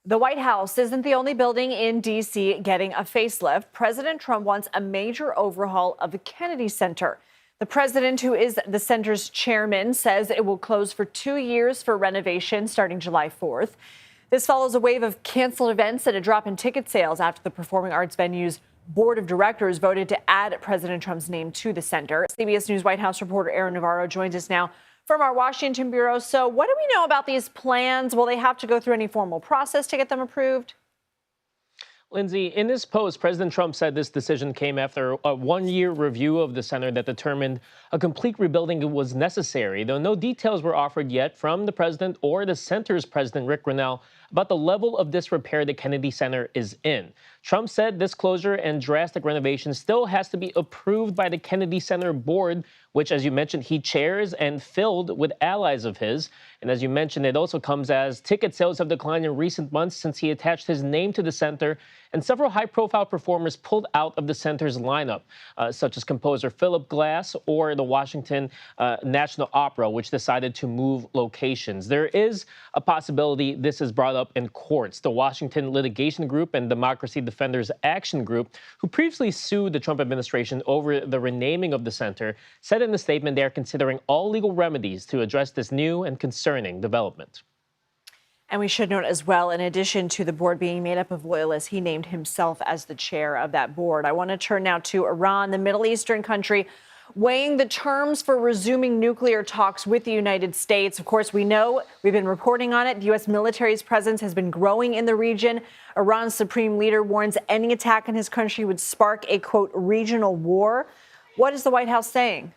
The White House isn't the only building in D.C. getting a facelift. President Trump wants a major overhaul of the Kennedy Center. The president, who is the center's chairman, says it will close for 2 years for renovation starting July 4th. This follows a wave of canceled events and a drop in ticket sales after the performing arts venue's board of directors voted to add President Trump's name to the center. CBS News White House reporter Aaron Navarro joins us now from our Washington bureau. So what do we know about these plans? Will they have to go through any formal process to get them approved? Lindsay, in his post, President Trump said this decision came after a one-year review of the center that determined a complete rebuilding was necessary, though no details were offered yet from the president or the center's president, Rick Grinnell, about the level of disrepair the Kennedy Center is in. Trump said this closure and drastic renovation still has to be approved by the Kennedy Center board, which, as you mentioned, he chairs and filled with allies of his. And as you mentioned, it also comes as ticket sales have declined in recent months since he attached his name to the center, and several high-profile performers pulled out of the center's lineup, such as composer Philip Glass or the Washington National Opera, which decided to move locations. There is a possibility this is brought up in courts. The Washington Litigation Group and Democracy Defenders Action Group, who previously sued the Trump administration over the renaming of the center, said in the statement they are considering all legal remedies to address this new and concerning development. And we should note as well, in addition to the board being made up of loyalists, he named himself as the chair of that board. I want to turn now to Iran, the Middle Eastern country, weighing the terms for resuming nuclear talks with the United States. Of course, we know, we've been reporting on it, the U.S. military's presence has been growing in the region. Iran's supreme leader warns any attack on his country would spark a, quote, regional war. What is the White House saying?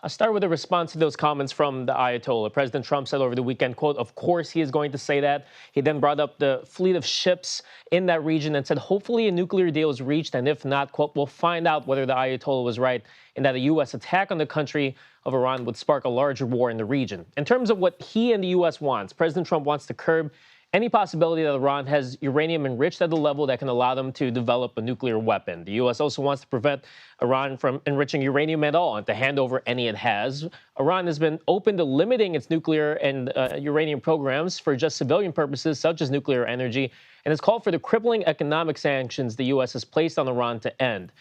I'll start with a response to those comments from the Ayatollah. President Trump said over the weekend, quote, of course he is going to say that. He then brought up the fleet of ships in that region and said, hopefully a nuclear deal is reached. And if not, quote, we'll find out whether the Ayatollah was right in that a U.S. attack on the country of Iran would spark a larger war in the region. In terms of what he and the U.S. wants, President Trump wants to curb any possibility that Iran has uranium enriched at a level that can allow them to develop a nuclear weapon. The U.S. also wants to prevent Iran from enriching uranium at all and to hand over any it has. Iran has been open to limiting its nuclear and uranium programs for just civilian purposes, such as nuclear energy, and has called for the crippling economic sanctions the U.S. has placed on Iran to end.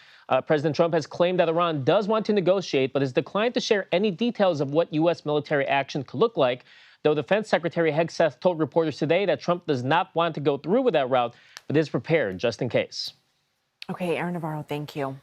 President Trump has claimed that Iran does want to negotiate, but has declined to share any details of what U.S. military action could look like, though Defense Secretary Hegseth told reporters today that Trump does not want to go through with that route, but is prepared just in case. Okay, Aaron Navarro, thank you.